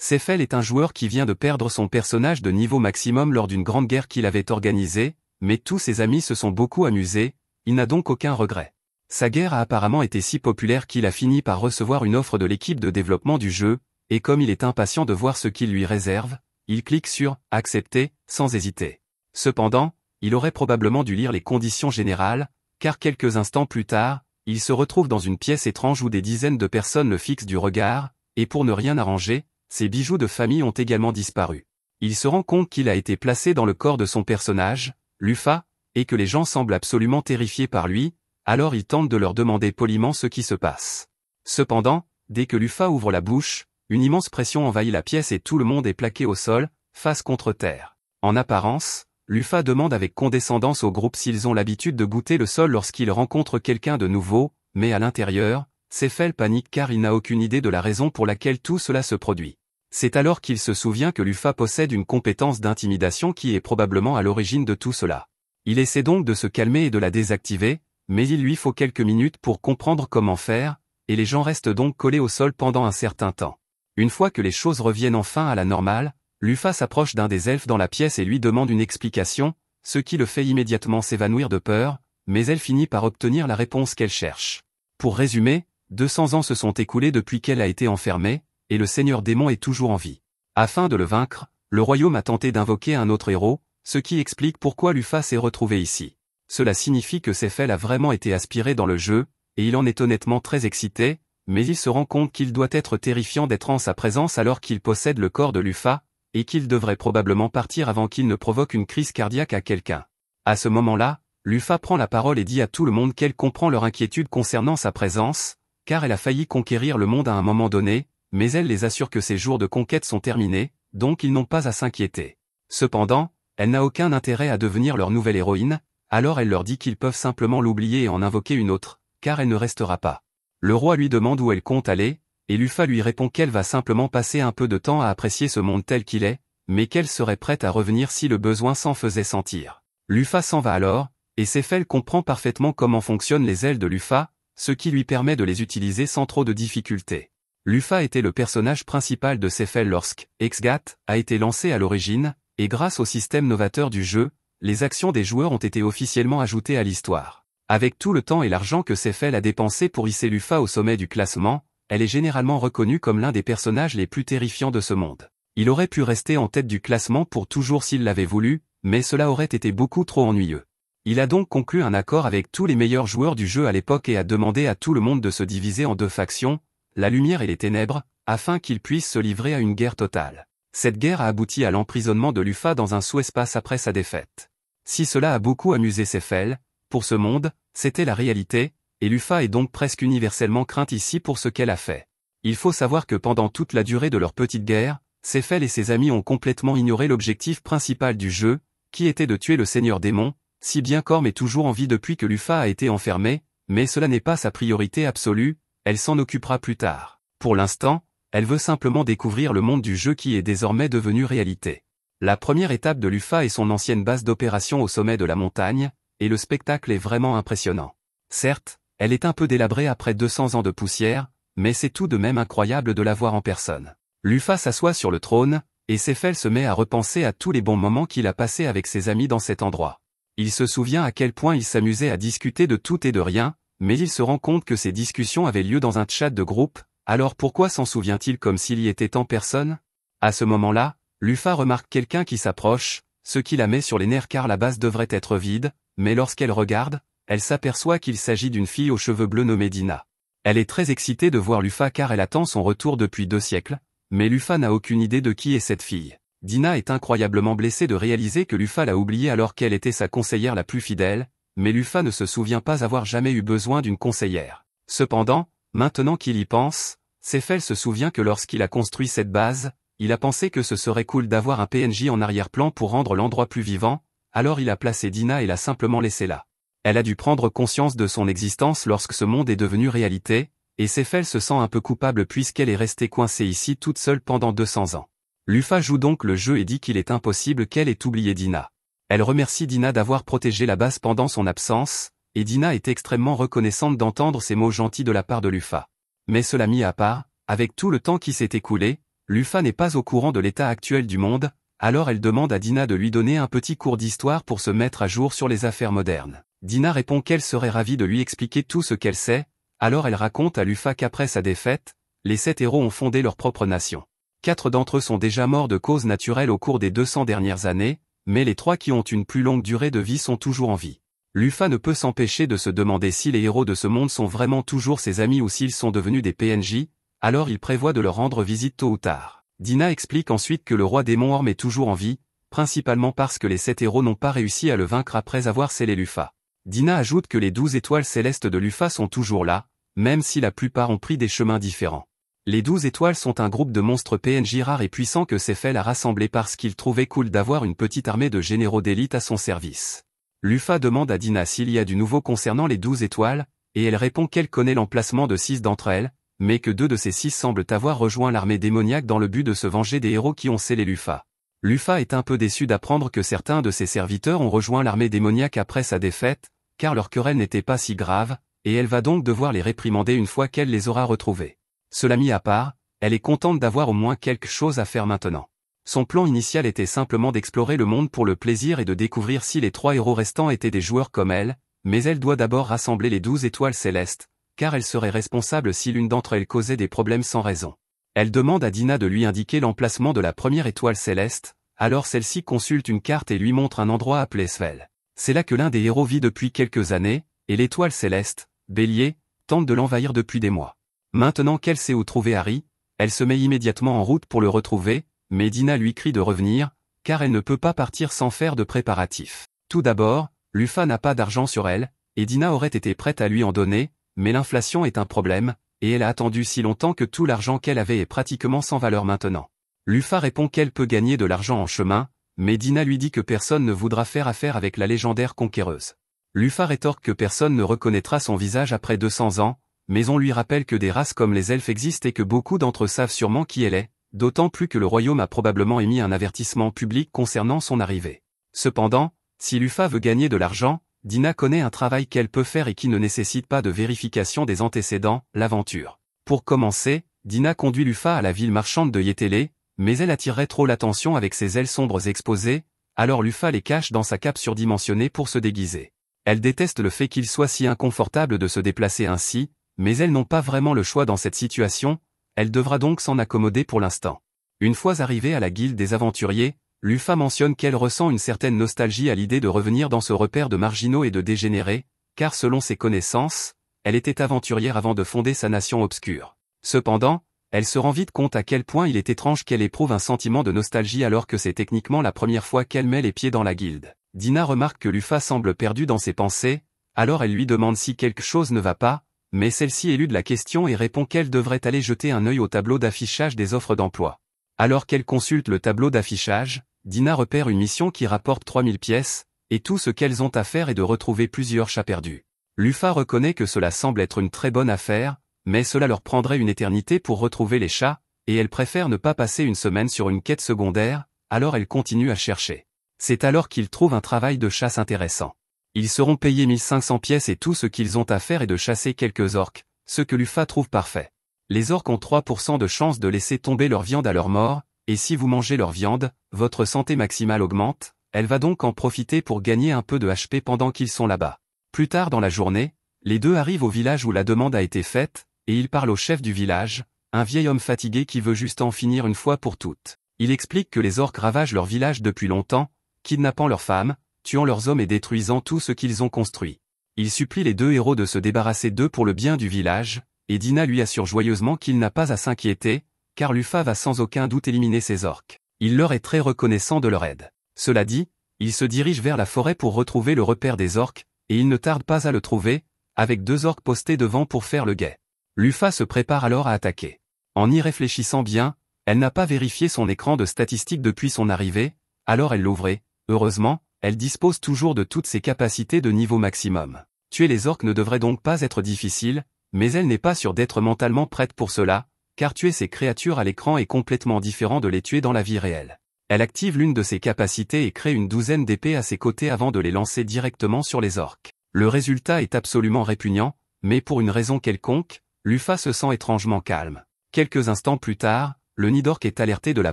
Seyfel est un joueur qui vient de perdre son personnage de niveau maximum lors d'une grande guerre qu'il avait organisée, mais tous ses amis se sont beaucoup amusés, il n'a donc aucun regret. Sa guerre a apparemment été si populaire qu'il a fini par recevoir une offre de l'équipe de développement du jeu, et comme il est impatient de voir ce qu'il lui réserve, il clique sur « Accepter » sans hésiter. Cependant, il aurait probablement dû lire les conditions générales, car quelques instants plus tard, il se retrouve dans une pièce étrange où des dizaines de personnes le fixent du regard, et pour ne rien arranger, ses bijoux de famille ont également disparu. Il se rend compte qu'il a été placé dans le corps de son personnage, Lufa, et que les gens semblent absolument terrifiés par lui, alors il tente de leur demander poliment ce qui se passe. Cependant, dès que Lufa ouvre la bouche, une immense pression envahit la pièce et tout le monde est plaqué au sol, face contre terre. En apparence, Lufa demande avec condescendance au groupe s'ils ont l'habitude de goûter le sol lorsqu'ils rencontrent quelqu'un de nouveau, mais à l'intérieur, Seyfel panique car il n'a aucune idée de la raison pour laquelle tout cela se produit. C'est alors qu'il se souvient que Lufa possède une compétence d'intimidation qui est probablement à l'origine de tout cela. Il essaie donc de se calmer et de la désactiver, mais il lui faut quelques minutes pour comprendre comment faire, et les gens restent donc collés au sol pendant un certain temps. Une fois que les choses reviennent enfin à la normale, Lufa s'approche d'un des elfes dans la pièce et lui demande une explication, ce qui le fait immédiatement s'évanouir de peur, mais elle finit par obtenir la réponse qu'elle cherche. Pour résumer, 200 ans se sont écoulés depuis qu'elle a été enfermée, et le seigneur démon est toujours en vie. Afin de le vaincre, le royaume a tenté d'invoquer un autre héros, ce qui explique pourquoi Lufa s'est retrouvé ici. Cela signifie que Seyfel a vraiment été aspiré dans le jeu, et il en est honnêtement très excité, mais il se rend compte qu'il doit être terrifiant d'être en sa présence alors qu'il possède le corps de Lufa, et qu'il devrait probablement partir avant qu'il ne provoque une crise cardiaque à quelqu'un. À ce moment-là, Lufa prend la parole et dit à tout le monde qu'elle comprend leur inquiétude concernant sa présence, car elle a failli conquérir le monde à un moment donné, mais elle les assure que ses jours de conquête sont terminés, donc ils n'ont pas à s'inquiéter. Cependant, elle n'a aucun intérêt à devenir leur nouvelle héroïne, alors elle leur dit qu'ils peuvent simplement l'oublier et en invoquer une autre, car elle ne restera pas. Le roi lui demande où elle compte aller, et Lufa lui répond qu'elle va simplement passer un peu de temps à apprécier ce monde tel qu'il est, mais qu'elle serait prête à revenir si le besoin s'en faisait sentir. Lufa s'en va alors, et Seyfel comprend parfaitement comment fonctionnent les ailes de Lufa, ce qui lui permet de les utiliser sans trop de difficultés. Lufa était le personnage principal de Seyfel lorsque Exgat a été lancé à l'origine, et grâce au système novateur du jeu, les actions des joueurs ont été officiellement ajoutées à l'histoire. Avec tout le temps et l'argent que Seyfel a dépensé pour hisser Lufa au sommet du classement, elle est généralement reconnue comme l'un des personnages les plus terrifiants de ce monde. Il aurait pu rester en tête du classement pour toujours s'il l'avait voulu, mais cela aurait été beaucoup trop ennuyeux. Il a donc conclu un accord avec tous les meilleurs joueurs du jeu à l'époque et a demandé à tout le monde de se diviser en deux factions, la lumière et les ténèbres, afin qu'ils puissent se livrer à une guerre totale. Cette guerre a abouti à l'emprisonnement de Lufa dans un sous-espace après sa défaite. Si cela a beaucoup amusé Seyfel, pour ce monde, c'était la réalité, et Lufa est donc presque universellement crainte ici pour ce qu'elle a fait. Il faut savoir que pendant toute la durée de leur petite guerre, Seyfel et ses amis ont complètement ignoré l'objectif principal du jeu, qui était de tuer le seigneur démon, si bien qu'Orm est toujours en vie depuis que Lufa a été enfermée, mais cela n'est pas sa priorité absolue, elle s'en occupera plus tard. Pour l'instant, elle veut simplement découvrir le monde du jeu qui est désormais devenu réalité. La première étape de Lufa est son ancienne base d'opération au sommet de la montagne, et le spectacle est vraiment impressionnant. Certes, elle est un peu délabrée après 200 ans de poussière, mais c'est tout de même incroyable de la voir en personne. Lufa s'assoit sur le trône, et Seyfel se met à repenser à tous les bons moments qu'il a passés avec ses amis dans cet endroit. Il se souvient à quel point il s'amusait à discuter de tout et de rien, mais il se rend compte que ces discussions avaient lieu dans un chat de groupe, alors pourquoi s'en souvient-il comme s'il y était en personne? À ce moment-là, Lufa remarque quelqu'un qui s'approche, ce qui la met sur les nerfs car la base devrait être vide, mais lorsqu'elle regarde, elle s'aperçoit qu'il s'agit d'une fille aux cheveux bleus nommée Dina. Elle est très excitée de voir Lufa car elle attend son retour depuis 2 siècles, mais Lufa n'a aucune idée de qui est cette fille. Dina est incroyablement blessée de réaliser que Lufa l'a oubliée alors qu'elle était sa conseillère la plus fidèle, mais Lufa ne se souvient pas avoir jamais eu besoin d'une conseillère. Cependant, maintenant qu'il y pense, Seyfel se souvient que lorsqu'il a construit cette base, il a pensé que ce serait cool d'avoir un PNJ en arrière-plan pour rendre l'endroit plus vivant, alors il a placé Dina et l'a simplement laissée là. Elle a dû prendre conscience de son existence lorsque ce monde est devenu réalité, et Seyfel se sent un peu coupable puisqu'elle est restée coincée ici toute seule pendant 200 ans. Lufa joue donc le jeu et dit qu'il est impossible qu'elle ait oublié Dina. Elle remercie Dina d'avoir protégé la base pendant son absence, et Dina est extrêmement reconnaissante d'entendre ces mots gentils de la part de Lufa. Mais cela mis à part, avec tout le temps qui s'est écoulé, Lufa n'est pas au courant de l'état actuel du monde, alors elle demande à Dina de lui donner un petit cours d'histoire pour se mettre à jour sur les affaires modernes. Dina répond qu'elle serait ravie de lui expliquer tout ce qu'elle sait, alors elle raconte à Lufa qu'après sa défaite, les 7 héros ont fondé leur propre nation. 4 d'entre eux sont déjà morts de causes naturelles au cours des 200 dernières années, mais les 3 qui ont une plus longue durée de vie sont toujours en vie. Lufa ne peut s'empêcher de se demander si les héros de ce monde sont vraiment toujours ses amis ou s'ils sont devenus des PNJ, alors il prévoit de leur rendre visite tôt ou tard. Dina explique ensuite que le roi démon Orm est toujours en vie, principalement parce que les 7 héros n'ont pas réussi à le vaincre après avoir scellé Lufa. Dina ajoute que les 12 étoiles célestes de Lufa sont toujours là, même si la plupart ont pris des chemins différents. Les 12 étoiles sont un groupe de monstres PNJ rares et puissants que Seyfel a rassemblés parce qu'il trouvait cool d'avoir une petite armée de généraux d'élite à son service. Lufa demande à Dina s'il y a du nouveau concernant les 12 étoiles, et elle répond qu'elle connaît l'emplacement de 6 d'entre elles, mais que 2 de ces 6 semblent avoir rejoint l'armée démoniaque dans le but de se venger des héros qui ont scellé Lufa. Lufa est un peu déçu d'apprendre que certains de ses serviteurs ont rejoint l'armée démoniaque après sa défaite, car leur querelle n'était pas si grave, et elle va donc devoir les réprimander une fois qu'elle les aura retrouvés. Cela mis à part, elle est contente d'avoir au moins quelque chose à faire maintenant. Son plan initial était simplement d'explorer le monde pour le plaisir et de découvrir si les 3 héros restants étaient des joueurs comme elle, mais elle doit d'abord rassembler les 12 étoiles célestes, car elle serait responsable si l'une d'entre elles causait des problèmes sans raison. Elle demande à Dina de lui indiquer l'emplacement de la première étoile céleste, alors celle-ci consulte une carte et lui montre un endroit appelé Svel. C'est là que l'un des héros vit depuis quelques années, et l'étoile céleste, Bélier, tente de l'envahir depuis des mois. Maintenant qu'elle sait où trouver Harry, elle se met immédiatement en route pour le retrouver, mais Dina lui crie de revenir, car elle ne peut pas partir sans faire de préparatifs. Tout d'abord, Lufa n'a pas d'argent sur elle, et Dina aurait été prête à lui en donner, mais l'inflation est un problème, et elle a attendu si longtemps que tout l'argent qu'elle avait est pratiquement sans valeur maintenant. Lufa répond qu'elle peut gagner de l'argent en chemin, mais Dina lui dit que personne ne voudra faire affaire avec la légendaire conquéreuse. Lufa rétorque que personne ne reconnaîtra son visage après 200 ans, mais on lui rappelle que des races comme les elfes existent et que beaucoup d'entre eux savent sûrement qui elle est, d'autant plus que le royaume a probablement émis un avertissement public concernant son arrivée. Cependant, si Lufa veut gagner de l'argent, Dina connaît un travail qu'elle peut faire et qui ne nécessite pas de vérification des antécédents, l'aventure. Pour commencer, Dina conduit Lufa à la ville marchande de Yétélé, mais elle attirerait trop l'attention avec ses ailes sombres exposées, alors Lufa les cache dans sa cape surdimensionnée pour se déguiser. Elle déteste le fait qu'il soit si inconfortable de se déplacer ainsi, mais elles n'ont pas vraiment le choix dans cette situation, elle devra donc s'en accommoder pour l'instant. Une fois arrivée à la guilde des aventuriers, Lufa mentionne qu'elle ressent une certaine nostalgie à l'idée de revenir dans ce repère de marginaux et de dégénérés, car selon ses connaissances, elle était aventurière avant de fonder sa nation obscure. Cependant, elle se rend vite compte à quel point il est étrange qu'elle éprouve un sentiment de nostalgie alors que c'est techniquement la première fois qu'elle met les pieds dans la guilde. Dina remarque que Lufa semble perdue dans ses pensées, alors elle lui demande si quelque chose ne va pas, mais celle-ci élude la question et répond qu'elle devrait aller jeter un œil au tableau d'affichage des offres d'emploi. Alors qu'elle consulte le tableau d'affichage, Dina repère une mission qui rapporte 3000 pièces, et tout ce qu'elles ont à faire est de retrouver plusieurs chats perdus. Lufa reconnaît que cela semble être une très bonne affaire, mais cela leur prendrait une éternité pour retrouver les chats, et elle préfère ne pas passer une semaine sur une quête secondaire, alors elle continue à chercher. C'est alors qu'ils trouvent un travail de chasse intéressant. Ils seront payés 1500 pièces et tout ce qu'ils ont à faire est de chasser quelques orques, ce que Lufa trouve parfait. Les orques ont 3% de chance de laisser tomber leur viande à leur mort, et si vous mangez leur viande, votre santé maximale augmente, elle va donc en profiter pour gagner un peu de HP pendant qu'ils sont là-bas. Plus tard dans la journée, les deux arrivent au village où la demande a été faite, et ils parlent au chef du village, un vieil homme fatigué qui veut juste en finir une fois pour toutes. Il explique que les orques ravagent leur village depuis longtemps, kidnappant leurs femmes, tuant leurs hommes et détruisant tout ce qu'ils ont construit. Il supplie les deux héros de se débarrasser d'eux pour le bien du village, et Dina lui assure joyeusement qu'il n'a pas à s'inquiéter, car Lufa va sans aucun doute éliminer ces orques. Il leur est très reconnaissant de leur aide. Cela dit, il se dirige vers la forêt pour retrouver le repère des orques, et il ne tarde pas à le trouver, avec deux orques postés devant pour faire le guet. Lufa se prépare alors à attaquer. En y réfléchissant bien, elle n'a pas vérifié son écran de statistiques depuis son arrivée, alors elle l'ouvrait. Heureusement, elle dispose toujours de toutes ses capacités de niveau maximum. Tuer les orques ne devrait donc pas être difficile, mais elle n'est pas sûre d'être mentalement prête pour cela, car tuer ces créatures à l'écran est complètement différent de les tuer dans la vie réelle. Elle active l'une de ses capacités et crée une douzaine d'épées à ses côtés avant de les lancer directement sur les orques. Le résultat est absolument répugnant, mais pour une raison quelconque, Lufa se sent étrangement calme. Quelques instants plus tard, le nid d'orques est alerté de la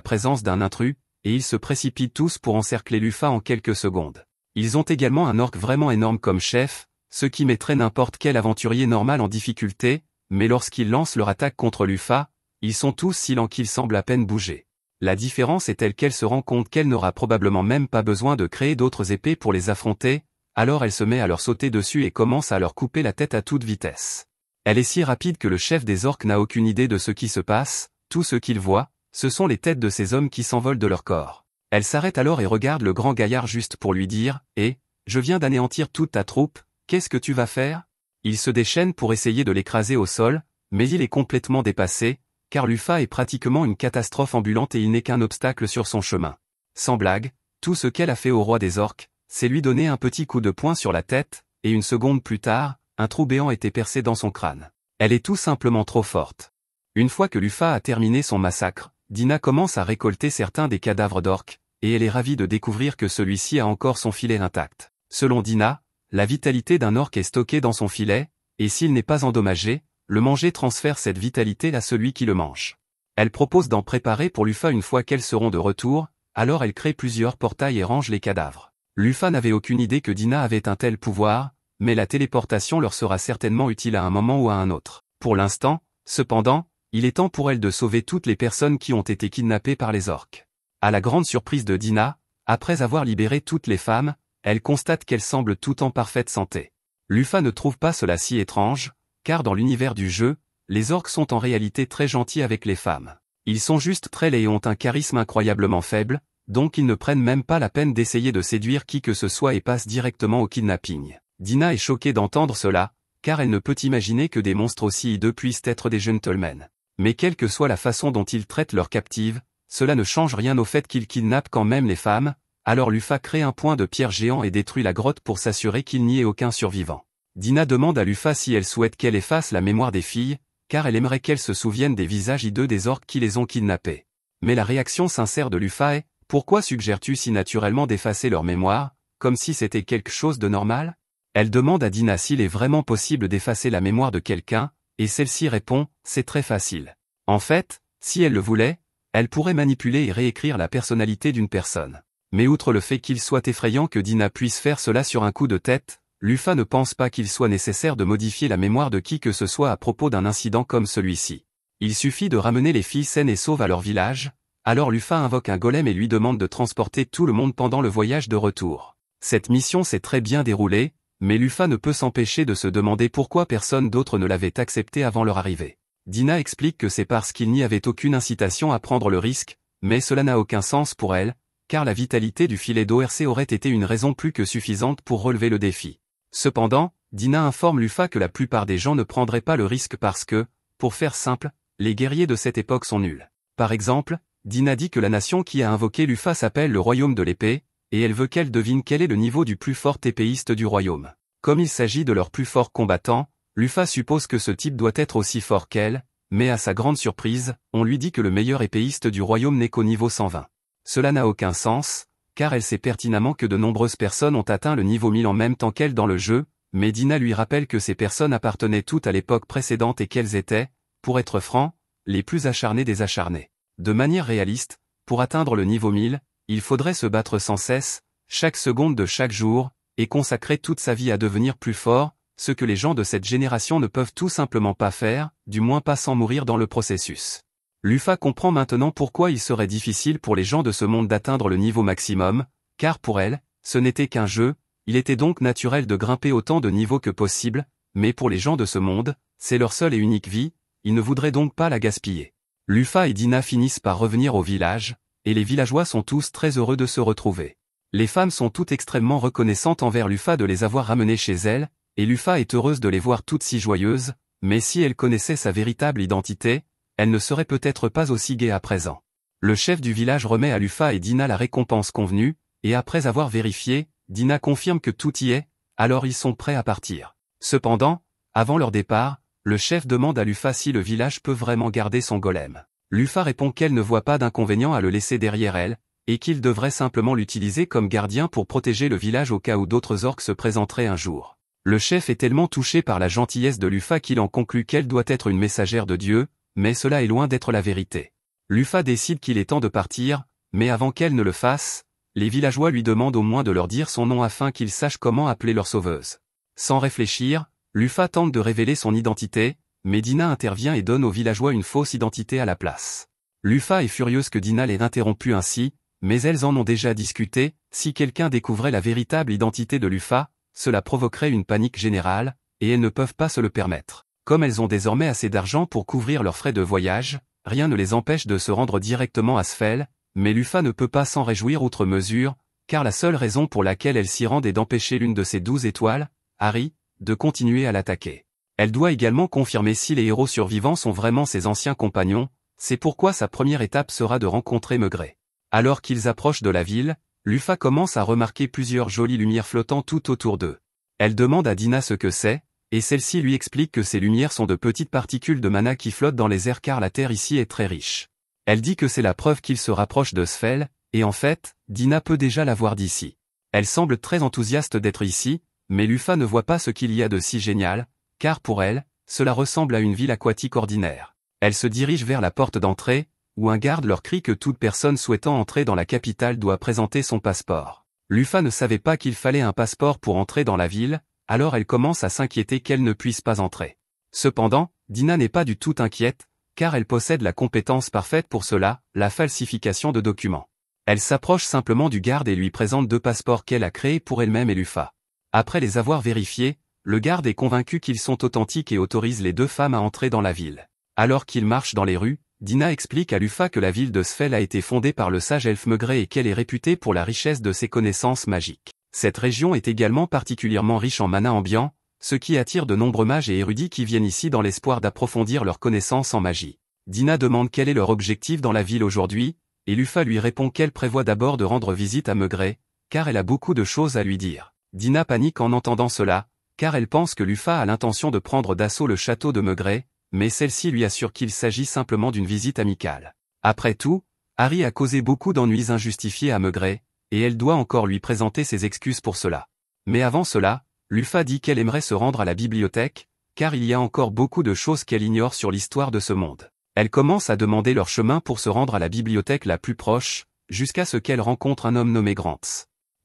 présence d'un intrus, et ils se précipitent tous pour encercler Lufa en quelques secondes. Ils ont également un orque vraiment énorme comme chef, ce qui mettrait n'importe quel aventurier normal en difficulté, mais lorsqu'ils lancent leur attaque contre Lufa, ils sont tous si lents qu'ils semblent à peine bouger. La différence est telle qu'elle se rend compte qu'elle n'aura probablement même pas besoin de créer d'autres épées pour les affronter, alors elle se met à leur sauter dessus et commence à leur couper la tête à toute vitesse. Elle est si rapide que le chef des orques n'a aucune idée de ce qui se passe, tout ce qu'il voit, ce sont les têtes de ces hommes qui s'envolent de leur corps. Elle s'arrête alors et regarde le grand gaillard juste pour lui dire « Eh, je viens d'anéantir toute ta troupe, qu'est-ce que tu vas faire ?» Il se déchaîne pour essayer de l'écraser au sol, mais il est complètement dépassé, car Lufa est pratiquement une catastrophe ambulante et il n'est qu'un obstacle sur son chemin. Sans blague, tout ce qu'elle a fait au roi des orques, c'est lui donner un petit coup de poing sur la tête, et une seconde plus tard, un trou béant était percé dans son crâne. Elle est tout simplement trop forte. Une fois que Lufa a terminé son massacre, Dina commence à récolter certains des cadavres d'orques, et elle est ravie de découvrir que celui-ci a encore son filet intact. Selon Dina, la vitalité d'un orque est stockée dans son filet, et s'il n'est pas endommagé, le manger transfère cette vitalité à celui qui le mange. Elle propose d'en préparer pour Lufa une fois qu'elles seront de retour, alors elle crée plusieurs portails et range les cadavres. Lufa n'avait aucune idée que Dina avait un tel pouvoir, mais la téléportation leur sera certainement utile à un moment ou à un autre. Pour l'instant, cependant, il est temps pour elle de sauver toutes les personnes qui ont été kidnappées par les orques. À la grande surprise de Dina, après avoir libéré toutes les femmes, elle constate qu'elles semblent toutes en parfaite santé. Lufa ne trouve pas cela si étrange, car dans l'univers du jeu, les orques sont en réalité très gentils avec les femmes. Ils sont juste très laids et ont un charisme incroyablement faible, donc ils ne prennent même pas la peine d'essayer de séduire qui que ce soit et passent directement au kidnapping. Dina est choquée d'entendre cela, car elle ne peut imaginer que des monstres aussi hideux puissent être des gentlemen. Mais quelle que soit la façon dont ils traitent leurs captives, cela ne change rien au fait qu'ils kidnappent quand même les femmes, alors Lufa crée un point de pierre géant et détruit la grotte pour s'assurer qu'il n'y ait aucun survivant. Dina demande à Lufa si elle souhaite qu'elle efface la mémoire des filles, car elle aimerait qu'elles se souviennent des visages hideux des orques qui les ont kidnappées. Mais la réaction sincère de Lufa est « Pourquoi suggères-tu si naturellement d'effacer leur mémoire, comme si c'était quelque chose de normal ?» Elle demande à Dina s'il est vraiment possible d'effacer la mémoire de quelqu'un, et celle-ci répond « C'est très facile. En fait, si elle le voulait, elle pourrait manipuler et réécrire la personnalité d'une personne. » Mais outre le fait qu'il soit effrayant que Dina puisse faire cela sur un coup de tête, Lufa ne pense pas qu'il soit nécessaire de modifier la mémoire de qui que ce soit à propos d'un incident comme celui-ci. Il suffit de ramener les filles saines et sauves à leur village, alors Lufa invoque un golem et lui demande de transporter tout le monde pendant le voyage de retour. Cette mission s'est très bien déroulée, mais Lufa ne peut s'empêcher de se demander pourquoi personne d'autre ne l'avait accepté avant leur arrivée. Dina explique que c'est parce qu'il n'y avait aucune incitation à prendre le risque, mais cela n'a aucun sens pour elle, car la vitalité du filet d'ORC aurait été une raison plus que suffisante pour relever le défi. Cependant, Dina informe Lufa que la plupart des gens ne prendraient pas le risque parce que, pour faire simple, les guerriers de cette époque sont nuls. Par exemple, Dina dit que la nation qui a invoqué Lufa s'appelle le Royaume de l'Épée, et elle veut qu'elle devine quel est le niveau du plus fort épéiste du royaume. Comme il s'agit de leur plus fort combattant, Lufa suppose que ce type doit être aussi fort qu'elle, mais à sa grande surprise, on lui dit que le meilleur épéiste du royaume n'est qu'au niveau 120. Cela n'a aucun sens, car elle sait pertinemment que de nombreuses personnes ont atteint le niveau 1000 en même temps qu'elle dans le jeu, mais Dina lui rappelle que ces personnes appartenaient toutes à l'époque précédente et qu'elles étaient, pour être franc, les plus acharnées des acharnés. De manière réaliste, pour atteindre le niveau 1000, il faudrait se battre sans cesse, chaque seconde de chaque jour, et consacrer toute sa vie à devenir plus fort, ce que les gens de cette génération ne peuvent tout simplement pas faire, du moins pas sans mourir dans le processus. Lufa comprend maintenant pourquoi il serait difficile pour les gens de ce monde d'atteindre le niveau maximum, car pour elle, ce n'était qu'un jeu, il était donc naturel de grimper autant de niveaux que possible, mais pour les gens de ce monde, c'est leur seule et unique vie, ils ne voudraient donc pas la gaspiller. Lufa et Dina finissent par revenir au village, et les villageois sont tous très heureux de se retrouver. Les femmes sont toutes extrêmement reconnaissantes envers Lufa de les avoir ramenées chez elles, et Lufa est heureuse de les voir toutes si joyeuses, mais si elle connaissait sa véritable identité, elle ne serait peut-être pas aussi gaie à présent. Le chef du village remet à Lufa et Dina la récompense convenue, et après avoir vérifié, Dina confirme que tout y est, alors ils sont prêts à partir. Cependant, avant leur départ, le chef demande à Lufa si le village peut vraiment garder son golem. Lufa répond qu'elle ne voit pas d'inconvénient à le laisser derrière elle, et qu'il devrait simplement l'utiliser comme gardien pour protéger le village au cas où d'autres orques se présenteraient un jour. Le chef est tellement touché par la gentillesse de Lufa qu'il en conclut qu'elle doit être une messagère de Dieu, mais cela est loin d'être la vérité. Lufa décide qu'il est temps de partir, mais avant qu'elle ne le fasse, les villageois lui demandent au moins de leur dire son nom afin qu'ils sachent comment appeler leur sauveuse. Sans réfléchir, Lufa tente de révéler son identité, mais Dina intervient et donne aux villageois une fausse identité à la place. Lufa est furieuse que Dina l'ait interrompue ainsi, mais elles en ont déjà discuté, si quelqu'un découvrait la véritable identité de Lufa, cela provoquerait une panique générale, et elles ne peuvent pas se le permettre. Comme elles ont désormais assez d'argent pour couvrir leurs frais de voyage, rien ne les empêche de se rendre directement à Sfel, mais Lufa ne peut pas s'en réjouir outre mesure, car la seule raison pour laquelle elle s'y rend est d'empêcher l'une de ses 12 étoiles, Harry, de continuer à l'attaquer. Elle doit également confirmer si les héros survivants sont vraiment ses anciens compagnons, c'est pourquoi sa première étape sera de rencontrer Maigret. Alors qu'ils approchent de la ville, Lufa commence à remarquer plusieurs jolies lumières flottant tout autour d'eux. Elle demande à Dina ce que c'est, et celle-ci lui explique que ces lumières sont de petites particules de mana qui flottent dans les airs car la terre ici est très riche. Elle dit que c'est la preuve qu'il se rapproche de Sfel, et en fait, Dina peut déjà la voir d'ici. Elle semble très enthousiaste d'être ici, mais Lufa ne voit pas ce qu'il y a de si génial, car pour elle, cela ressemble à une ville aquatique ordinaire. Elle se dirige vers la porte d'entrée, où un garde leur crie que toute personne souhaitant entrer dans la capitale doit présenter son passeport. Lufa ne savait pas qu'il fallait un passeport pour entrer dans la ville, alors elle commence à s'inquiéter qu'elle ne puisse pas entrer. Cependant, Dina n'est pas du tout inquiète, car elle possède la compétence parfaite pour cela, la falsification de documents. Elle s'approche simplement du garde et lui présente 2 passeports qu'elle a créés pour elle-même et Lufa. Après les avoir vérifiés, le garde est convaincu qu'ils sont authentiques et autorise les 2 femmes à entrer dans la ville. Alors qu'ils marchent dans les rues, Dina explique à Lufa que la ville de Sfel a été fondée par le sage elfe Maigret et qu'elle est réputée pour la richesse de ses connaissances magiques. Cette région est également particulièrement riche en mana ambiant, ce qui attire de nombreux mages et érudits qui viennent ici dans l'espoir d'approfondir leurs connaissances en magie. Dina demande quel est leur objectif dans la ville aujourd'hui, et Lufa lui répond qu'elle prévoit d'abord de rendre visite à Maigret, car elle a beaucoup de choses à lui dire. Dina panique en entendant cela, car elle pense que Lufa a l'intention de prendre d'assaut le château de Maigret, mais celle-ci lui assure qu'il s'agit simplement d'une visite amicale. Après tout, Harry a causé beaucoup d'ennuis injustifiés à Maigret, et elle doit encore lui présenter ses excuses pour cela. Mais avant cela, Lufa dit qu'elle aimerait se rendre à la bibliothèque, car il y a encore beaucoup de choses qu'elle ignore sur l'histoire de ce monde. Elle commence à demander leur chemin pour se rendre à la bibliothèque la plus proche, jusqu'à ce qu'elle rencontre un homme nommé Grants.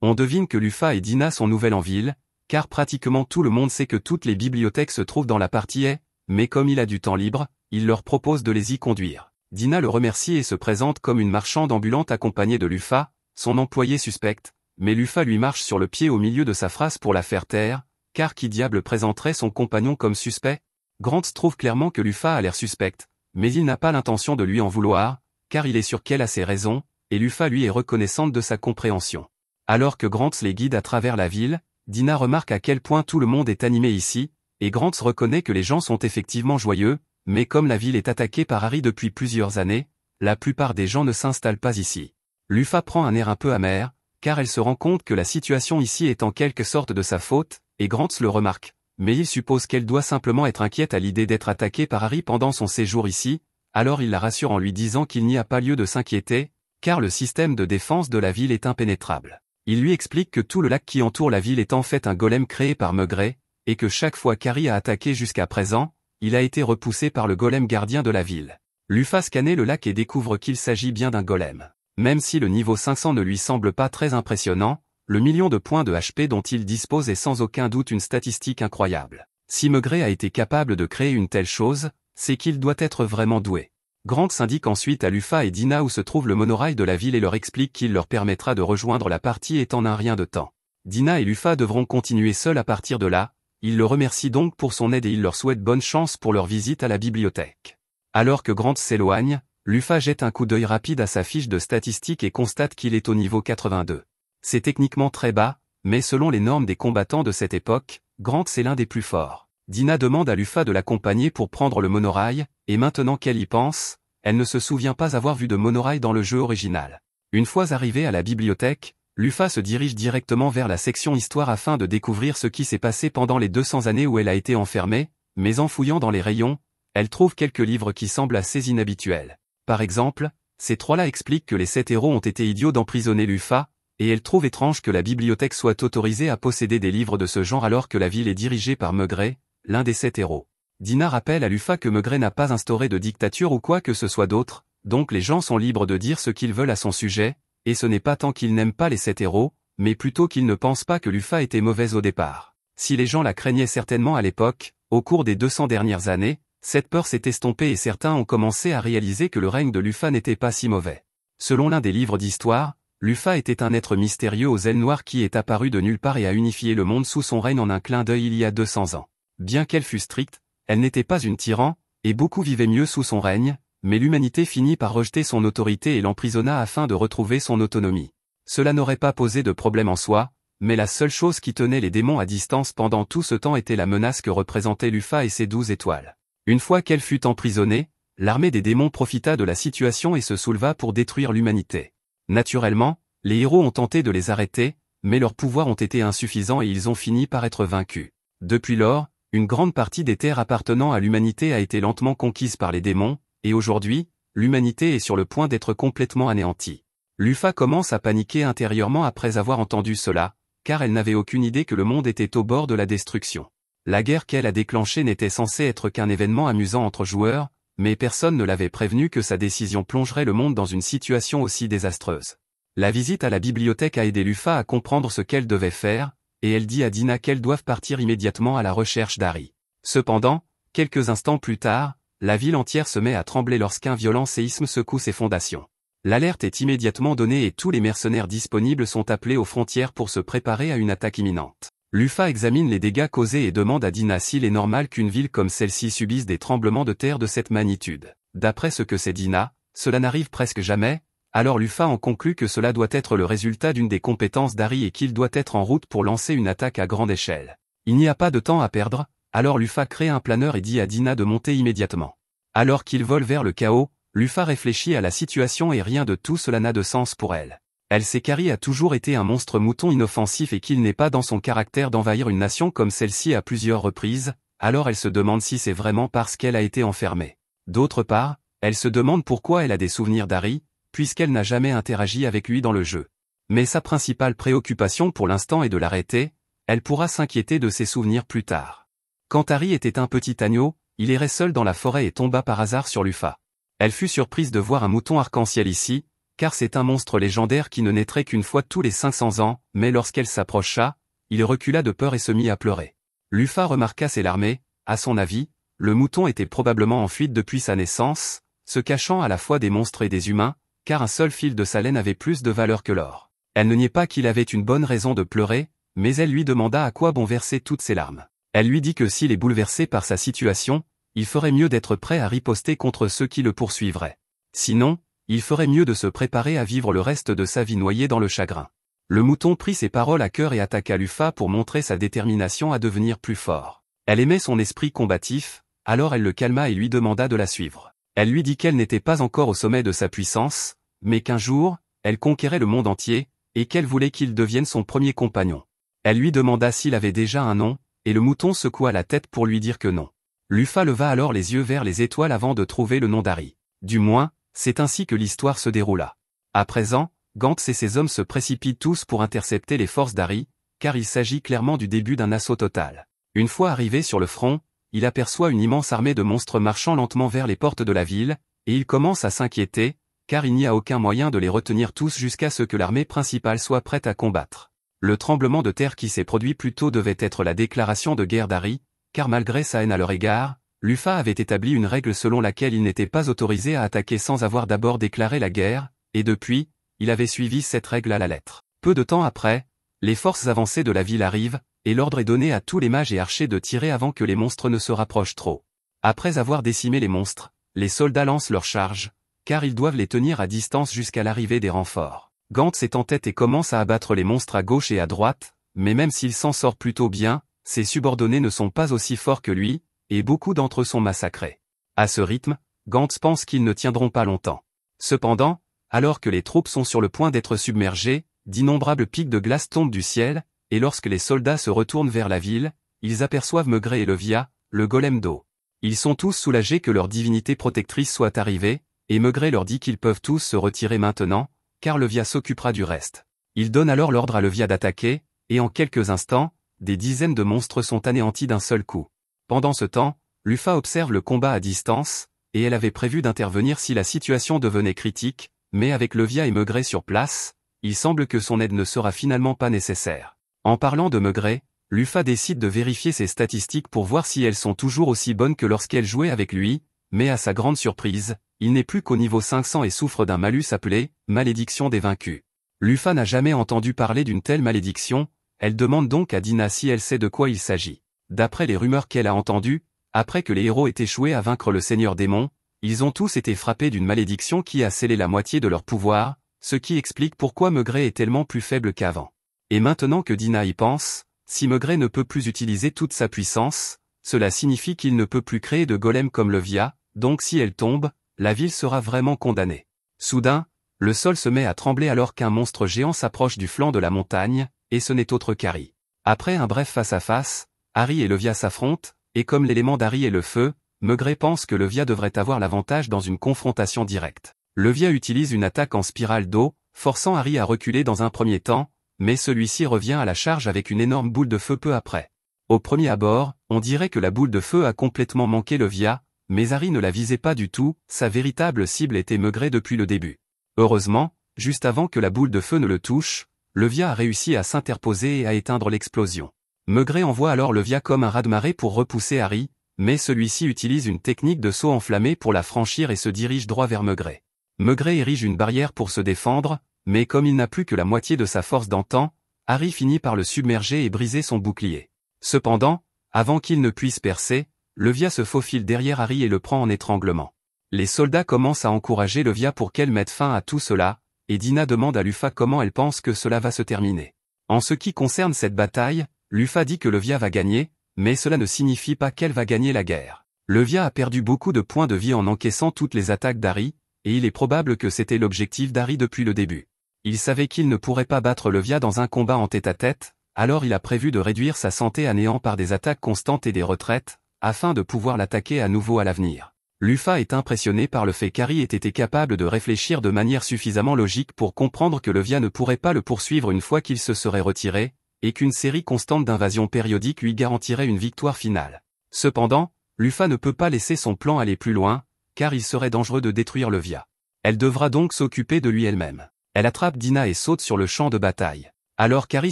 On devine que Lufa et Dina sont nouvelles en ville, car pratiquement tout le monde sait que toutes les bibliothèques se trouvent dans la partie A, mais comme il a du temps libre, il leur propose de les y conduire. Dina le remercie et se présente comme une marchande ambulante accompagnée de Lufa, son employé suspecte, mais Lufa lui marche sur le pied au milieu de sa phrase pour la faire taire, car qui diable présenterait son compagnon comme suspect? Grants trouve clairement que Lufa a l'air suspecte, mais il n'a pas l'intention de lui en vouloir, car il est sûr qu'elle a ses raisons, et Lufa lui est reconnaissante de sa compréhension. Alors que Grants les guide à travers la ville, Dina remarque à quel point tout le monde est animé ici, et Grants reconnaît que les gens sont effectivement joyeux, mais comme la ville est attaquée par Harry depuis plusieurs années, la plupart des gens ne s'installent pas ici. Lufa prend un air un peu amer, car elle se rend compte que la situation ici est en quelque sorte de sa faute, et Grants le remarque, mais il suppose qu'elle doit simplement être inquiète à l'idée d'être attaquée par Harry pendant son séjour ici, alors il la rassure en lui disant qu'il n'y a pas lieu de s'inquiéter, car le système de défense de la ville est impénétrable. Il lui explique que tout le lac qui entoure la ville est en fait un golem créé par Maigret, et que chaque fois qu'Harry a attaqué jusqu'à présent, il a été repoussé par le golem gardien de la ville. Lufa scanne le lac et découvre qu'il s'agit bien d'un golem. Même si le niveau 500 ne lui semble pas très impressionnant, le million de points de HP dont il dispose est sans aucun doute une statistique incroyable. Si Maigret a été capable de créer une telle chose, c'est qu'il doit être vraiment doué. Grants indique ensuite à Lufa et Dina où se trouve le monorail de la ville et leur explique qu'il leur permettra de rejoindre la partie étant un rien de temps. Dina et Lufa devront continuer seuls à partir de là, il le remercie donc pour son aide et il leur souhaite bonne chance pour leur visite à la bibliothèque. Alors que Grants s'éloigne, Lufa jette un coup d'œil rapide à sa fiche de statistiques et constate qu'il est au niveau 82. C'est techniquement très bas, mais selon les normes des combattants de cette époque, Grants est l'un des plus forts. Dina demande à Lufa de l'accompagner pour prendre le monorail, et maintenant qu'elle y pense, elle ne se souvient pas avoir vu de monorail dans le jeu original. Une fois arrivée à la bibliothèque, Lufa se dirige directement vers la section histoire afin de découvrir ce qui s'est passé pendant les 200 années où elle a été enfermée, mais en fouillant dans les rayons, elle trouve quelques livres qui semblent assez inhabituels. Par exemple, ces 3-là expliquent que les 7 héros ont été idiots d'emprisonner Lufa, et elle trouve étrange que la bibliothèque soit autorisée à posséder des livres de ce genre alors que la ville est dirigée par Maigret, l'un des 7 héros. Dina rappelle à Lufa que Maigret n'a pas instauré de dictature ou quoi que ce soit d'autre, donc les gens sont libres de dire ce qu'ils veulent à son sujet, et ce n'est pas tant qu'ils n'aiment pas les 7 héros, mais plutôt qu'ils ne pensent pas que Lufa était mauvaise au départ. Si les gens la craignaient certainement à l'époque, au cours des 200 dernières années, cette peur s'est estompée et certains ont commencé à réaliser que le règne de Lufa n'était pas si mauvais. Selon l'un des livres d'histoire, Lufa était un être mystérieux aux ailes noires qui est apparu de nulle part et a unifié le monde sous son règne en un clin d'œil il y a 200 ans. Bien qu'elle fût stricte, elle n'était pas une tyran, et beaucoup vivaient mieux sous son règne, mais l'humanité finit par rejeter son autorité et l'emprisonna afin de retrouver son autonomie. Cela n'aurait pas posé de problème en soi, mais la seule chose qui tenait les démons à distance pendant tout ce temps était la menace que représentaient Lufa et ses 12 étoiles. Une fois qu'elle fut emprisonnée, l'armée des démons profita de la situation et se souleva pour détruire l'humanité. Naturellement, les héros ont tenté de les arrêter, mais leurs pouvoirs ont été insuffisants et ils ont fini par être vaincus. Depuis lors, une grande partie des terres appartenant à l'humanité a été lentement conquise par les démons, et aujourd'hui, l'humanité est sur le point d'être complètement anéantie. Lufa commence à paniquer intérieurement après avoir entendu cela, car elle n'avait aucune idée que le monde était au bord de la destruction. La guerre qu'elle a déclenchée n'était censée être qu'un événement amusant entre joueurs, mais personne ne l'avait prévenu que sa décision plongerait le monde dans une situation aussi désastreuse. La visite à la bibliothèque a aidé Lufa à comprendre ce qu'elle devait faire, et elle dit à Dina qu'elles doivent partir immédiatement à la recherche d'Harry. Cependant, quelques instants plus tard, la ville entière se met à trembler lorsqu'un violent séisme secoue ses fondations. L'alerte est immédiatement donnée et tous les mercenaires disponibles sont appelés aux frontières pour se préparer à une attaque imminente. Lufa examine les dégâts causés et demande à Dina s'il est normal qu'une ville comme celle-ci subisse des tremblements de terre de cette magnitude. D'après ce que sait Dina, cela n'arrive presque jamais, alors Lufa en conclut que cela doit être le résultat d'une des compétences d'Harry et qu'il doit être en route pour lancer une attaque à grande échelle. Il n'y a pas de temps à perdre, alors Lufa crée un planeur et dit à Dina de monter immédiatement. Alors qu'il vole vers le chaos, Lufa réfléchit à la situation et rien de tout cela n'a de sens pour elle. Elle sait qu'Harry a toujours été un monstre mouton inoffensif et qu'il n'est pas dans son caractère d'envahir une nation comme celle-ci à plusieurs reprises, alors elle se demande si c'est vraiment parce qu'elle a été enfermée. D'autre part, elle se demande pourquoi elle a des souvenirs d'Harry, puisqu'elle n'a jamais interagi avec lui dans le jeu. Mais sa principale préoccupation pour l'instant est de l'arrêter, elle pourra s'inquiéter de ses souvenirs plus tard. Quand Harry était un petit agneau, il errait seul dans la forêt et tomba par hasard sur Lufa. Elle fut surprise de voir un mouton arc-en-ciel ici, car c'est un monstre légendaire qui ne naîtrait qu'une fois tous les 500 ans, mais lorsqu'elle s'approcha, il recula de peur et se mit à pleurer. Lufa remarqua ses larmées, à son avis, le mouton était probablement en fuite depuis sa naissance, se cachant à la fois des monstres et des humains, car un seul fil de sa laine avait plus de valeur que l'or. Elle ne niait pas qu'il avait une bonne raison de pleurer, mais elle lui demanda à quoi bon verser toutes ses larmes. Elle lui dit que s'il est bouleversé par sa situation, il ferait mieux d'être prêt à riposter contre ceux qui le poursuivraient. Sinon, il ferait mieux de se préparer à vivre le reste de sa vie noyé dans le chagrin. Le mouton prit ses paroles à cœur et attaqua Lufa pour montrer sa détermination à devenir plus fort. Elle aimait son esprit combatif, alors elle le calma et lui demanda de la suivre. Elle lui dit qu'elle n'était pas encore au sommet de sa puissance, mais qu'un jour, elle conquérait le monde entier, et qu'elle voulait qu'il devienne son premier compagnon. Elle lui demanda s'il avait déjà un nom, et le mouton secoua la tête pour lui dire que non. Lufa leva alors les yeux vers les étoiles avant de trouver le nom d'Harry. Du moins, c'est ainsi que l'histoire se déroula. À présent, Gantz et ses hommes se précipitent tous pour intercepter les forces d'Harry, car il s'agit clairement du début d'un assaut total. Une fois arrivé sur le front, il aperçoit une immense armée de monstres marchant lentement vers les portes de la ville, et il commence à s'inquiéter, car il n'y a aucun moyen de les retenir tous jusqu'à ce que l'armée principale soit prête à combattre. Le tremblement de terre qui s'est produit plus tôt devait être la déclaration de guerre d'Harry, car malgré sa haine à leur égard, Lufa avait établi une règle selon laquelle il n'était pas autorisé à attaquer sans avoir d'abord déclaré la guerre, et depuis, il avait suivi cette règle à la lettre. Peu de temps après, les forces avancées de la ville arrivent, et l'ordre est donné à tous les mages et archers de tirer avant que les monstres ne se rapprochent trop. Après avoir décimé les monstres, les soldats lancent leurs charges, car ils doivent les tenir à distance jusqu'à l'arrivée des renforts. Gantz est en tête et commence à abattre les monstres à gauche et à droite, mais même s'il s'en sort plutôt bien, ses subordonnés ne sont pas aussi forts que lui, et beaucoup d'entre eux sont massacrés. À ce rythme, Gantz pense qu'ils ne tiendront pas longtemps. Cependant, alors que les troupes sont sur le point d'être submergées, d'innombrables pics de glace tombent du ciel, et lorsque les soldats se retournent vers la ville, ils aperçoivent Maugret et Levia, le golem d'eau. Ils sont tous soulagés que leur divinité protectrice soit arrivée, et Maugret leur dit qu'ils peuvent tous se retirer maintenant, car Levia s'occupera du reste. Il donne alors l'ordre à Levia d'attaquer, et en quelques instants, des dizaines de monstres sont anéantis d'un seul coup. Pendant ce temps, Lufa observe le combat à distance, et elle avait prévu d'intervenir si la situation devenait critique, mais avec Levia et Maigret sur place, il semble que son aide ne sera finalement pas nécessaire. En parlant de Maigret, Lufa décide de vérifier ses statistiques pour voir si elles sont toujours aussi bonnes que lorsqu'elle jouait avec lui, mais à sa grande surprise, il n'est plus qu'au niveau 500 et souffre d'un malus appelé « malédiction des vaincus ». Lufa n'a jamais entendu parler d'une telle malédiction, elle demande donc à Dina si elle sait de quoi il s'agit. D'après les rumeurs qu'elle a entendues, après que les héros aient échoué à vaincre le Seigneur Démon, ils ont tous été frappés d'une malédiction qui a scellé la moitié de leur pouvoir, ce qui explique pourquoi Maigret est tellement plus faible qu'avant. Et maintenant que Dina y pense, si Maigret ne peut plus utiliser toute sa puissance, cela signifie qu'il ne peut plus créer de golem comme Levia, donc si elle tombe, la ville sera vraiment condamnée. Soudain, le sol se met à trembler alors qu'un monstre géant s'approche du flanc de la montagne, et ce n'est autre qu'Harry. Après un bref face-à-face, Harry et Levia s'affrontent, et comme l'élément d'Harry est le feu, Maigret pense que Levia devrait avoir l'avantage dans une confrontation directe. Levia utilise une attaque en spirale d'eau, forçant Harry à reculer dans un premier temps, mais celui-ci revient à la charge avec une énorme boule de feu peu après. Au premier abord, on dirait que la boule de feu a complètement manqué Levia, mais Harry ne la visait pas du tout, sa véritable cible était Maigret depuis le début. Heureusement, juste avant que la boule de feu ne le touche, Levia a réussi à s'interposer et à éteindre l'explosion. Maigret envoie alors Levia comme un raz-de-marée pour repousser Harry, mais celui-ci utilise une technique de saut enflammé pour la franchir et se dirige droit vers Maigret. Maigret érige une barrière pour se défendre, mais comme il n'a plus que la moitié de sa force d'antan, Harry finit par le submerger et briser son bouclier. Cependant, avant qu'il ne puisse percer, Levia se faufile derrière Harry et le prend en étranglement. Les soldats commencent à encourager Levia pour qu'elle mette fin à tout cela, et Dina demande à Lufa comment elle pense que cela va se terminer. En ce qui concerne cette bataille, Lufa dit que Levia va gagner, mais cela ne signifie pas qu'elle va gagner la guerre. Levia a perdu beaucoup de points de vie en encaissant toutes les attaques d'Harry, et il est probable que c'était l'objectif d'Harry depuis le début. Il savait qu'il ne pourrait pas battre Levia dans un combat en tête-à-tête, alors il a prévu de réduire sa santé à néant par des attaques constantes et des retraites, afin de pouvoir l'attaquer à nouveau à l'avenir. Lufa est impressionné par le fait qu'Harry ait été capable de réfléchir de manière suffisamment logique pour comprendre que Levia ne pourrait pas le poursuivre une fois qu'il se serait retiré, et qu'une série constante d'invasions périodiques lui garantirait une victoire finale. Cependant, Lufa ne peut pas laisser son plan aller plus loin, car il serait dangereux de détruire Levia. Elle devra donc s'occuper de lui elle-même. Elle attrape Dina et saute sur le champ de bataille. Alors qu'Harry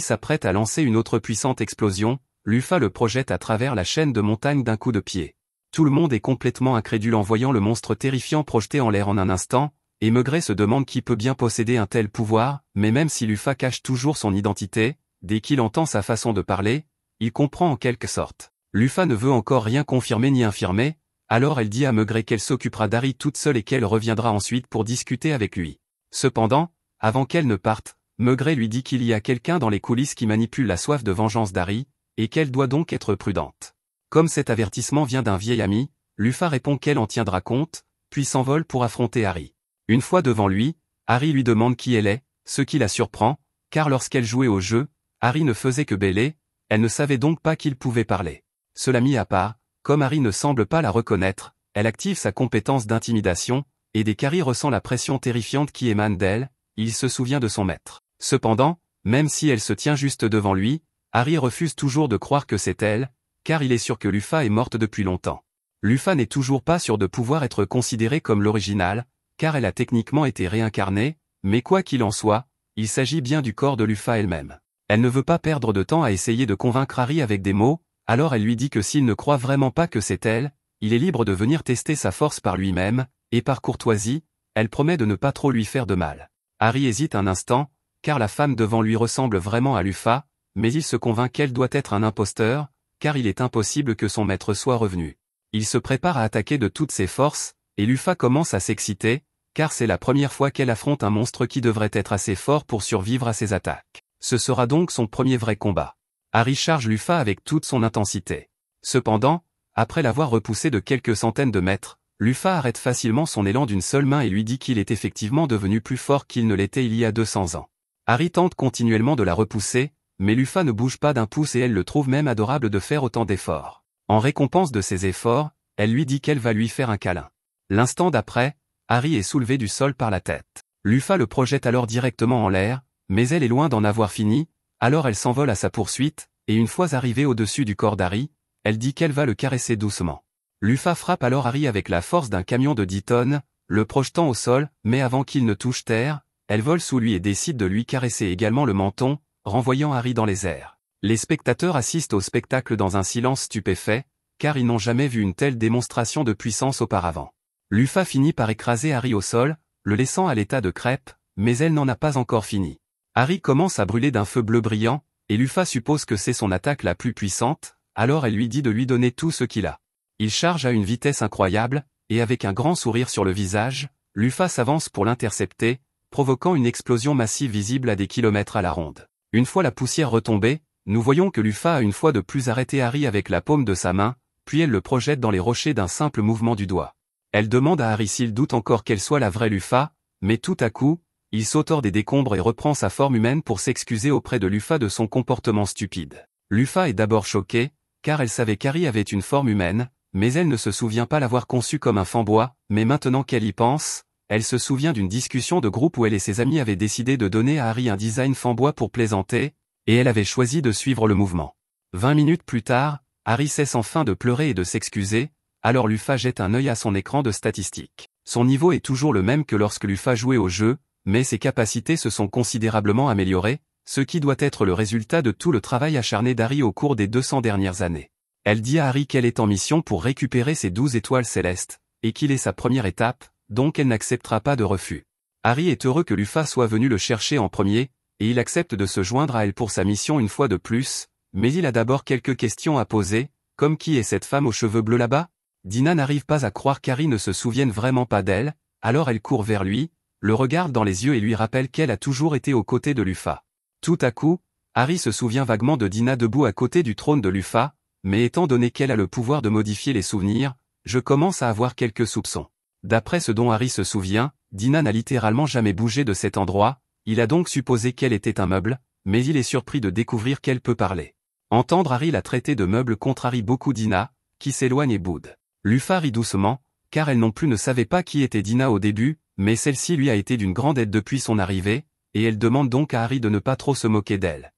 s'apprête à lancer une autre puissante explosion, Lufa le projette à travers la chaîne de montagne d'un coup de pied. Tout le monde est complètement incrédule en voyant le monstre terrifiant projeté en l'air en un instant, et Maigret se demande qui peut bien posséder un tel pouvoir, mais même si Lufa cache toujours son identité, dès qu'il entend sa façon de parler, il comprend en quelque sorte. Lufa ne veut encore rien confirmer ni infirmer, alors elle dit à Maigret qu'elle s'occupera d'Harry toute seule et qu'elle reviendra ensuite pour discuter avec lui. Cependant, avant qu'elle ne parte, Maigret lui dit qu'il y a quelqu'un dans les coulisses qui manipule la soif de vengeance d'Harry, et qu'elle doit donc être prudente. Comme cet avertissement vient d'un vieil ami, Lufa répond qu'elle en tiendra compte, puis s'envole pour affronter Harry. Une fois devant lui, Harry lui demande qui elle est, ce qui la surprend, car lorsqu'elle jouait au jeu, Harry ne faisait que bêler, elle ne savait donc pas qu'il pouvait parler. Cela mis à part, comme Harry ne semble pas la reconnaître, elle active sa compétence d'intimidation, et dès qu'Harry ressent la pression terrifiante qui émane d'elle, il se souvient de son maître. Cependant, même si elle se tient juste devant lui, Harry refuse toujours de croire que c'est elle, car il est sûr que Lufa est morte depuis longtemps. Lufa n'est toujours pas sûre de pouvoir être considérée comme l'original, car elle a techniquement été réincarnée, mais quoi qu'il en soit, il s'agit bien du corps de Lufa elle-même. Elle ne veut pas perdre de temps à essayer de convaincre Harry avec des mots, alors elle lui dit que s'il ne croit vraiment pas que c'est elle, il est libre de venir tester sa force par lui-même, et par courtoisie, elle promet de ne pas trop lui faire de mal. Harry hésite un instant, car la femme devant lui ressemble vraiment à Lufa, mais il se convainc qu'elle doit être un imposteur, car il est impossible que son maître soit revenu. Il se prépare à attaquer de toutes ses forces, et Lufa commence à s'exciter, car c'est la première fois qu'elle affronte un monstre qui devrait être assez fort pour survivre à ses attaques. Ce sera donc son premier vrai combat. Harry charge Lufa avec toute son intensité. Cependant, après l'avoir repoussé de quelques centaines de mètres, Lufa arrête facilement son élan d'une seule main et lui dit qu'il est effectivement devenu plus fort qu'il ne l'était il y a 200 ans. Harry tente continuellement de la repousser, mais Lufa ne bouge pas d'un pouce et elle le trouve même adorable de faire autant d'efforts. En récompense de ses efforts, elle lui dit qu'elle va lui faire un câlin. L'instant d'après, Harry est soulevé du sol par la tête. Lufa le projette alors directement en l'air, mais elle est loin d'en avoir fini, alors elle s'envole à sa poursuite, et une fois arrivée au-dessus du corps d'Harry, elle dit qu'elle va le caresser doucement. Lufa frappe alors Harry avec la force d'un camion de 10 tonnes, le projetant au sol, mais avant qu'il ne touche terre, elle vole sous lui et décide de lui caresser également le menton, renvoyant Harry dans les airs. Les spectateurs assistent au spectacle dans un silence stupéfait, car ils n'ont jamais vu une telle démonstration de puissance auparavant. Lufa finit par écraser Harry au sol, le laissant à l'état de crêpe, mais elle n'en a pas encore fini. Harry commence à brûler d'un feu bleu brillant, et Lufa suppose que c'est son attaque la plus puissante, alors elle lui dit de lui donner tout ce qu'il a. Il charge à une vitesse incroyable, et avec un grand sourire sur le visage, Lufa s'avance pour l'intercepter, provoquant une explosion massive visible à des kilomètres à la ronde. Une fois la poussière retombée, nous voyons que Lufa a une fois de plus arrêté Harry avec la paume de sa main, puis elle le projette dans les rochers d'un simple mouvement du doigt. Elle demande à Harry s'il doute encore qu'elle soit la vraie Lufa, mais tout à coup, il saute hors des décombres et reprend sa forme humaine pour s'excuser auprès de Lufa de son comportement stupide. Lufa est d'abord choquée, car elle savait qu'Harry avait une forme humaine, mais elle ne se souvient pas l'avoir conçu comme un fanbois, mais maintenant qu'elle y pense, elle se souvient d'une discussion de groupe où elle et ses amis avaient décidé de donner à Harry un design fanbois pour plaisanter, et elle avait choisi de suivre le mouvement. 20 minutes plus tard, Harry cesse enfin de pleurer et de s'excuser, alors Lufa jette un œil à son écran de statistiques. Son niveau est toujours le même que lorsque Lufa jouait au jeu, mais ses capacités se sont considérablement améliorées, ce qui doit être le résultat de tout le travail acharné d'Harry au cours des 200 dernières années. Elle dit à Harry qu'elle est en mission pour récupérer ses 12 étoiles célestes, et qu'il est sa première étape, donc elle n'acceptera pas de refus. Harry est heureux que Lufa soit venu le chercher en premier, et il accepte de se joindre à elle pour sa mission une fois de plus, mais il a d'abord quelques questions à poser, comme qui est cette femme aux cheveux bleus là-bas? Dina n'arrive pas à croire qu'Harry ne se souvienne vraiment pas d'elle, alors elle court vers lui, le regarde dans les yeux et lui rappelle qu'elle a toujours été aux côtés de Lufa. Tout à coup, Harry se souvient vaguement de Dina debout à côté du trône de Lufa, mais étant donné qu'elle a le pouvoir de modifier les souvenirs, je commence à avoir quelques soupçons. D'après ce dont Harry se souvient, Dina n'a littéralement jamais bougé de cet endroit, il a donc supposé qu'elle était un meuble, mais il est surpris de découvrir qu'elle peut parler. Entendre Harry la traiter de meuble contrarie beaucoup Dina, qui s'éloigne et boude. Lufa rit doucement, car elle non plus ne savait pas qui était Dina au début, mais celle-ci lui a été d'une grande aide depuis son arrivée, et elle demande donc à Harry de ne pas trop se moquer d'elle.